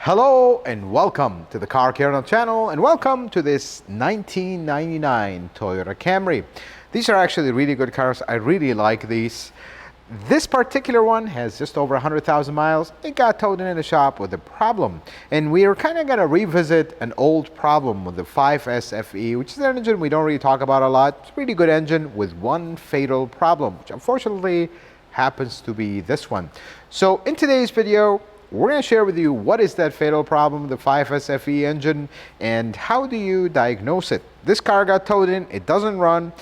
Hello and welcome to the Car Care channel, and welcome to this 1999 Toyota Camry. These are actually really good cars. I really like these. This particular one has just over 100,000 miles. It got towed in the shop with a problem, and we are kind of going to revisit an old problem with the 5S FE, which is an engine we don't really talk about a lot. It's a really good engine with one fatal problem, which unfortunately happens to be this one. So in today's video, we're going to share with you what is that fatal problem, the 5S FE engine, and how do you diagnose it. This car got towed in, it doesn't run.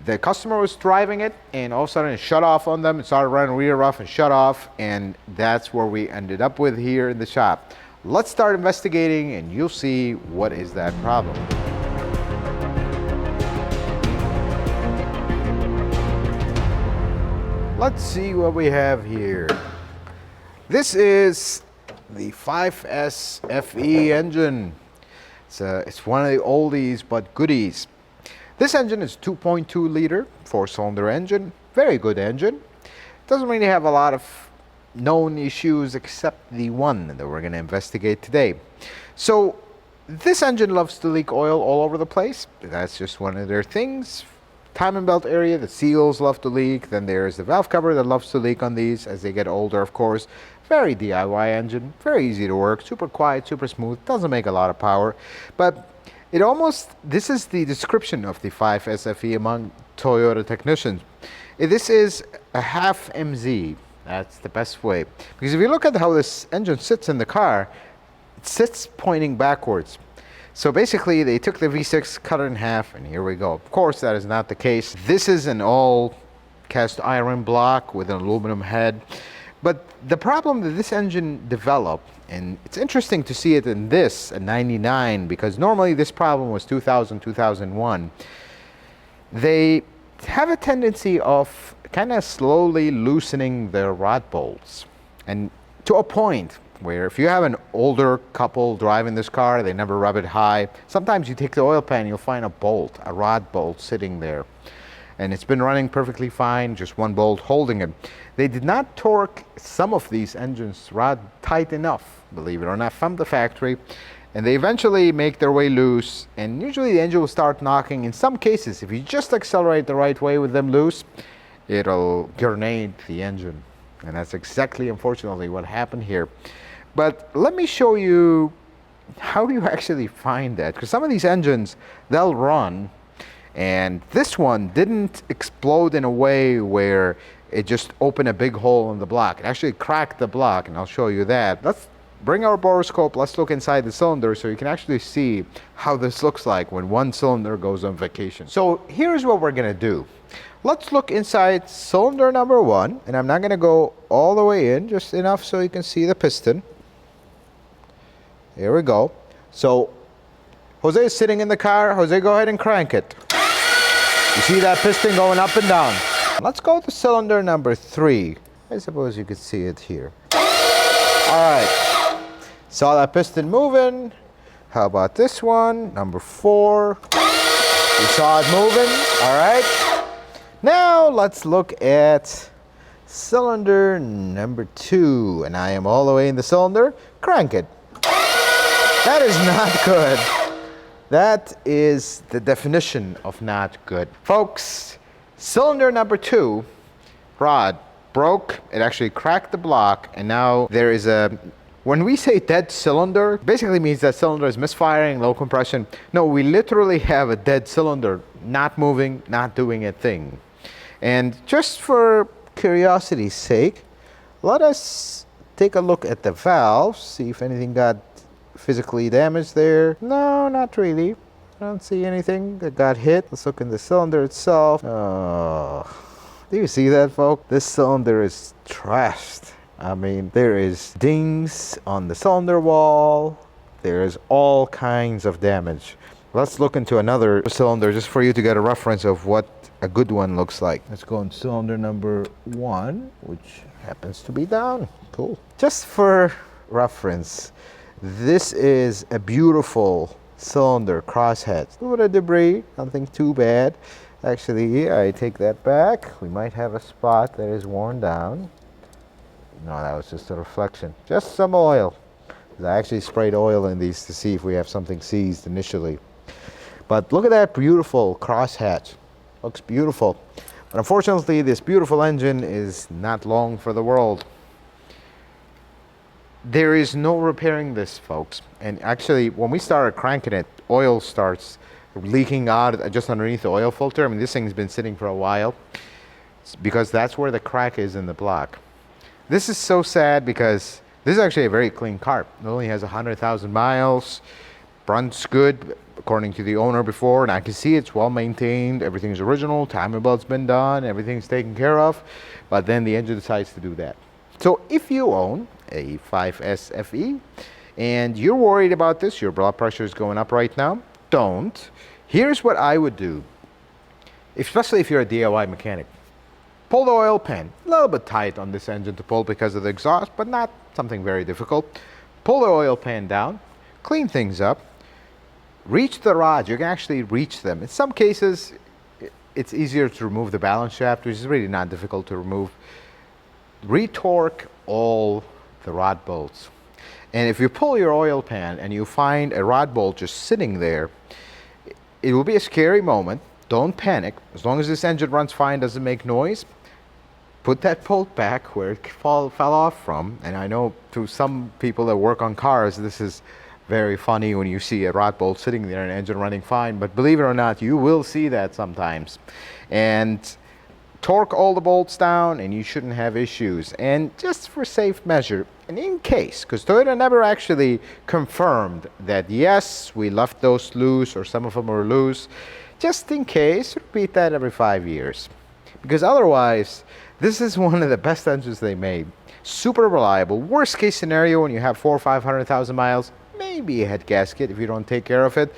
The customer was driving it, and all of a sudden it shut off on them. It started running rear rough and shut off, and that's where we ended up with here in the shop. Let's start investigating, and you'll see what is that problem. Let's see what we have here. This is the 5S FE engine. It's one of the oldies but goodies. This engine is 2.2 liter, 4-cylinder engine. Very good engine. Doesn't really have a lot of known issues except the one that we're going to investigate today. So this engine loves to leak oil all over the place. That's just one of their things. Timing belt area, the seals love to leak. Then there's the valve cover that loves to leak on these as they get older, of course. Very DIY engine, very easy to work, super quiet, super smooth, doesn't make a lot of power. But this is the description of the 5S FE among Toyota technicians. This is a half MZ. That's the best way. Because if you look at how this engine sits in the car, it sits pointing backwards. So basically, they took the V6, cut it in half, and here we go. Of course, that is not the case. This is an all cast iron block with an aluminum head. But the problem that this engine developed, and it's interesting to see it in this, a 99, because normally this problem was 2000, 2001. They have a tendency of kind of slowly loosening their rod bolts. And to a point where if you have an older couple driving this car, they never rub it high. Sometimes you take the oil pan, you'll find a rod bolt sitting there. And it's been running perfectly fine, just one bolt holding it. They did not torque some of these engines rod tight enough, believe it or not, from the factory. And they eventually make their way loose, and usually the engine will start knocking. In some cases, if you just accelerate the right way with them loose, it'll grenade the engine. And that's exactly, unfortunately, what happened here. But let me show you how you actually find that. Because some of these engines, they'll run, and this one didn't explode in a way where it just opened a big hole in the block. It actually cracked the block, and I'll show you that. Let's bring our borescope. Let's look inside the cylinder so you can actually see how this looks like when one cylinder goes on vacation. So here's what we're going to do. Let's look inside cylinder number 1, and I'm not going to go all the way in, just enough so you can see the piston. Here we go. So Jose is sitting in the car. Jose, go ahead and crank it. You see that piston going up and down. Let's go to cylinder number 3. I suppose you could see it here. All right. Saw that piston moving. How about this one? Number 4. We saw it moving. All right. Now let's look at cylinder number 2. And I am all the way in the cylinder. Crank it. That is not good. That is the definition of not good. Folks, cylinder number 2 rod broke. It actually cracked the block, and now there is when we say dead cylinder, basically means that cylinder is misfiring, low compression. No, we literally have a dead cylinder, not moving, not doing a thing. And just for curiosity's sake, let us take a look at the valves, see if anything got physically damaged there. No, not really. I don't see anything that got hit. Let's look in the cylinder itself. Oh, do you see that, folks? This cylinder is trashed. I mean, there is dings on the cylinder wall. There's all kinds of damage. Let's look into another cylinder just for you to get a reference of what a good one looks like. Let's go on cylinder number 1, which happens to be down. Cool. Just for reference, this is a beautiful cylinder, crossheads. A little bit of debris, nothing too bad. Actually, I take that back. We might have a spot that is worn down. No, that was just a reflection. Just some oil. I actually sprayed oil in these to see if we have something seized initially. But look at that beautiful crosshatch. Looks beautiful. But unfortunately, this beautiful engine is not long for the world. There is no repairing this, folks. And actually, when we started cranking it, oil starts leaking out just underneath the oil filter. I mean, this thing's been sitting for a while. It's because that's where the crack is in the block. This is so sad because this is actually a very clean car. It only has 100,000 miles. Runs good, according to the owner before, and I can see it's well maintained. Everything's original. Timing belt's been done. Everything's taken care of. But then the engine decides to do that. So if you own a 5S FE and you're worried about this, your blood pressure is going up right now, don't. Here's what I would do, especially if you're a DIY mechanic. Pull the oil pan, a little bit tight on this engine to pull because of the exhaust, but not something very difficult. Pull the oil pan down, clean things up, reach the rods. You can actually reach them. In some cases, it's easier to remove the balance shaft, which is really not difficult to remove. Retorque all the rod bolts. And if you pull your oil pan and you find a rod bolt just sitting there, it will be a scary moment. Don't panic. As long as this engine runs fine, doesn't make noise, put that bolt back where it fell off from. And I know to some people that work on cars, this is very funny when you see a rod bolt sitting there and engine running fine. But believe it or not, you will see that sometimes. And torque all the bolts down and you shouldn't have issues. And just for safe measure, and in case, because Toyota never actually confirmed that yes, we left those loose or some of them were loose, just in case, repeat that every 5 years. Because otherwise, this is one of the best engines they made. Super reliable. Worst case scenario, when you have 400,000 or 500,000 miles, maybe a head gasket if you don't take care of it.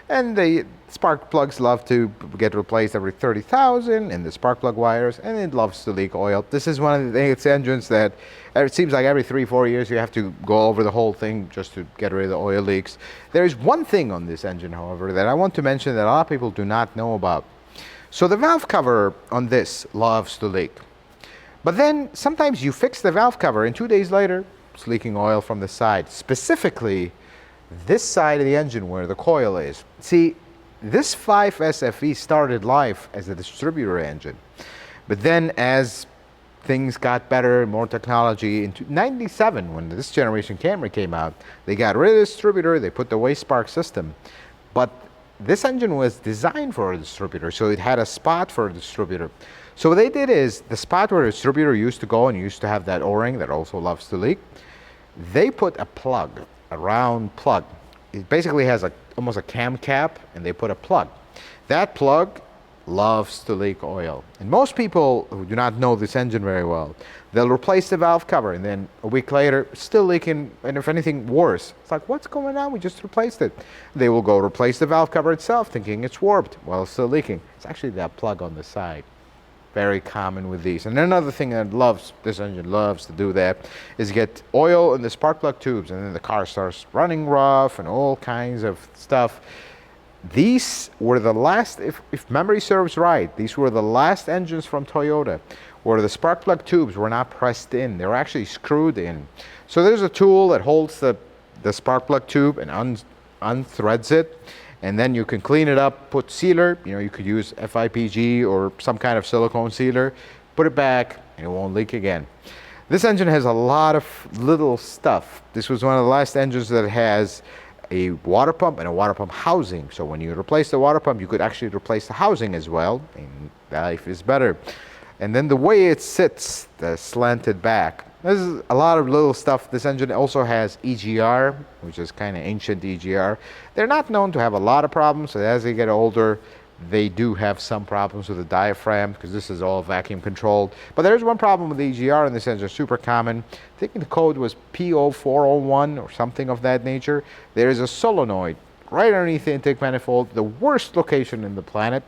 And the spark plugs love to get replaced every 30,000, and the spark plug wires, and it loves to leak oil. This is one of the engines that it seems like every 3-4 years you have to go over the whole thing just to get rid of the oil leaks. There is one thing on this engine, however, that I want to mention that a lot of people do not know about. So the valve cover on this loves to leak. But then sometimes you fix the valve cover and 2 days later it's leaking oil from the side, specifically this side of the engine where the coil is. See, this 5S FE started life as a distributor engine, but then as things got better, more technology, in '97 when this generation Camry came out, they got rid of the distributor, they put the waste spark system. But this engine was designed for a distributor, so it had a spot for a distributor. So what they did is, the spot where the distributor used to go and used to have that O-ring that also loves to leak, they put a plug, a round plug. It basically has almost a cam cap, and they put a plug. That plug loves to leak oil. And most people who do not know this engine very well, they'll replace the valve cover, and then a week later, still leaking, and if anything worse, it's like, what's going on? We just replaced it. They will go replace the valve cover itself, thinking it's warped. Well, it's still leaking. It's actually that plug on the side. Very common with these. And another thing that this engine loves to do that is get oil in the spark plug tubes, and then the car starts running rough and all kinds of stuff. These were the last, if memory serves right, these were the last engines from Toyota where the spark plug tubes were not pressed in. They were actually screwed in. So there's a tool that holds the spark plug tube and unthreads it. And then you can clean it up, put sealer, you could use FIPG or some kind of silicone sealer, put it back, and it won't leak again. This engine has a lot of little stuff. This was one of the last engines that has a water pump and a water pump housing. So when you replace the water pump, you could actually replace the housing as well, and life is better. And then the way it sits, the slanted back, this is a lot of little stuff. This engine also has EGR, which is kind of ancient EGR. They're not known to have a lot of problems, so as they get older, they do have some problems with the diaphragm, because this is all vacuum controlled. But there's one problem with EGR in this engine, super common. I think the code was P0401 or something of that nature. There is a solenoid right underneath the intake manifold, the worst location in the planet.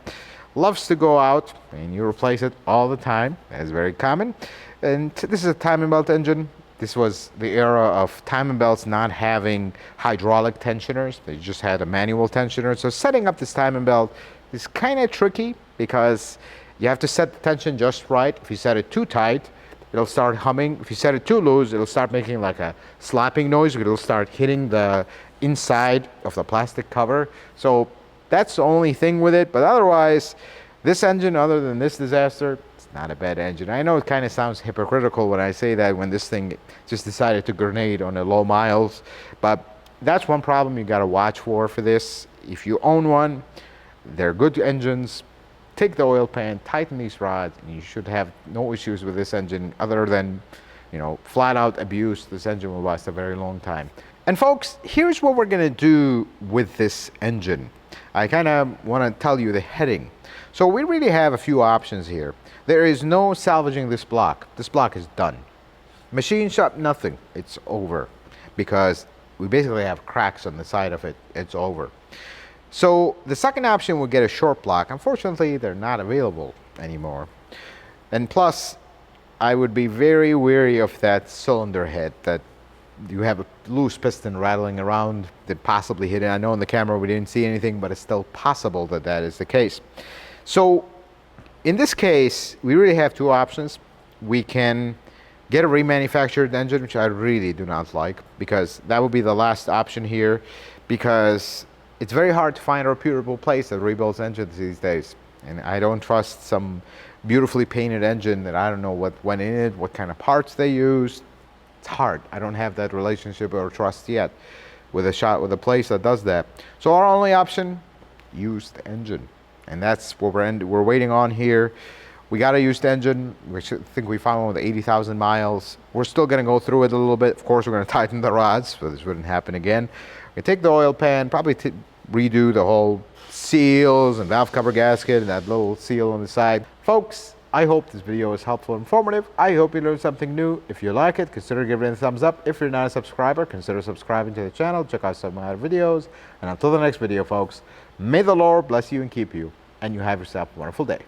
Loves to go out, and you replace it all the time. That's very common. And this is a timing belt engine. This was the era of timing belts not having hydraulic tensioners. They just had a manual tensioner. So setting up this timing belt is kind of tricky because you have to set the tension just right. If you set it too tight, it'll start humming. If you set it too loose, it'll start making like a slapping noise. It'll start hitting the inside of the plastic cover. So that's the only thing with it. But otherwise, this engine, other than this disaster, it's not a bad engine. I know it kind of sounds hypocritical when I say that, when this thing just decided to grenade on the low miles, but that's one problem you got to watch for this. If you own one, they're good engines. Take the oil pan, tighten these rods, and you should have no issues with this engine other than, you know, flat out abuse. This engine will last a very long time. And folks, here's what we're gonna do with this engine. I kind of want to tell you the heading. So we really have a few options here. There is no salvaging this block. This block is done. Machine shop, nothing. It's over, because we basically have cracks on the side of it. It's over. So the second option would get a short block. Unfortunately, they're not available anymore. And plus, I would be very wary of that cylinder head, that you have a loose piston rattling around that possibly hit it. I know on the camera we didn't see anything, but it's still possible that that is the case. So in this case, we really have two options. We can get a remanufactured engine, which I really do not like, because that would be the last option here, because it's very hard to find a reputable place that rebuilds engines these days. And I don't trust some beautifully painted engine that I don't know what went in it, what kind of parts they used. It's hard. I don't have that relationship or trust yet with a place that does that. So our only option, used engine. And that's what we're waiting on here. We got a used engine. We think we found one with 80,000 miles. We're still going to go through it a little bit. Of course, we're going to tighten the rods so this wouldn't happen again. We take the oil pan, probably redo the whole seals and valve cover gasket and that little seal on the side. Folks, I hope this video was helpful and informative. I hope you learned something new. If you like it, consider giving it a thumbs up. If you're not a subscriber, consider subscribing to the channel. Check out some of my other videos. And until the next video, folks, may the Lord bless you and keep you, and you have yourself a wonderful day.